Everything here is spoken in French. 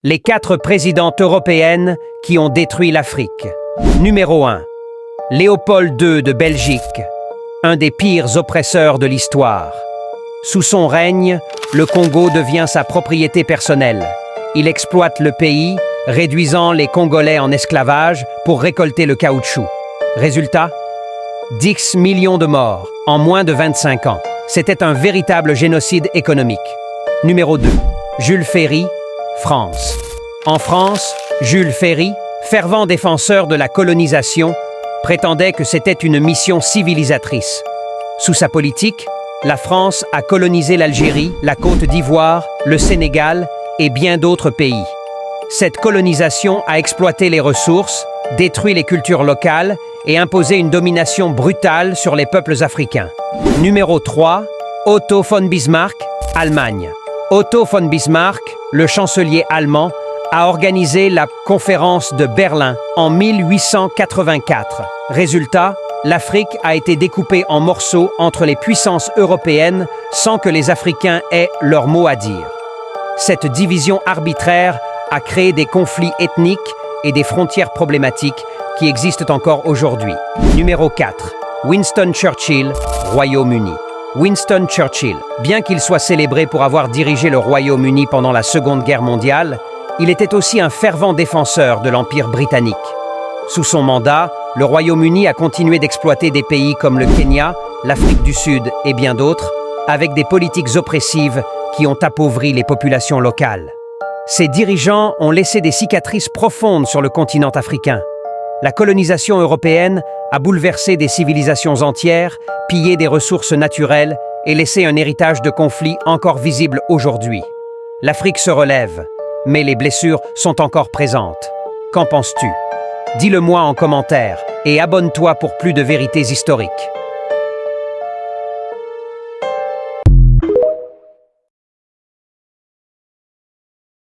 Les 4 présidentes européennes qui ont détruit l'Afrique. Numéro 1. Léopold II de Belgique, un des pires oppresseurs de l'histoire. Sous son règne, le Congo devient sa propriété personnelle. Il exploite le pays, réduisant les Congolais en esclavage pour récolter le caoutchouc. Résultat ? 10 millions de morts en moins de 25 ans. C'était un véritable génocide économique. Numéro 2. Jules Ferry, France. En France, Jules Ferry, fervent défenseur de la colonisation, prétendait que c'était une mission civilisatrice. Sous sa politique, la France a colonisé l'Algérie, la Côte d'Ivoire, le Sénégal et bien d'autres pays. Cette colonisation a exploité les ressources, détruit les cultures locales et imposé une domination brutale sur les peuples africains. Numéro 3. Otto von Bismarck, Allemagne. Otto von Bismarck, le chancelier allemand, a organisé la conférence de Berlin en 1884. Résultat, l'Afrique a été découpée en morceaux entre les puissances européennes sans que les Africains aient leur mot à dire. Cette division arbitraire a créé des conflits ethniques et des frontières problématiques qui existent encore aujourd'hui. Numéro 4. Winston Churchill, Royaume-Uni. Winston Churchill, bien qu'il soit célébré pour avoir dirigé le Royaume-Uni pendant la Seconde Guerre mondiale, il était aussi un fervent défenseur de l'Empire britannique. Sous son mandat, le Royaume-Uni a continué d'exploiter des pays comme le Kenya, l'Afrique du Sud et bien d'autres, avec des politiques oppressives qui ont appauvri les populations locales. Ces dirigeants ont laissé des cicatrices profondes sur le continent africain. La colonisation européenne a bouleversé des civilisations entières, pillé des ressources naturelles et laissé un héritage de conflits encore visible aujourd'hui. L'Afrique se relève, mais les blessures sont encore présentes. Qu'en penses-tu ? Dis-le-moi en commentaire et abonne-toi pour plus de vérités historiques.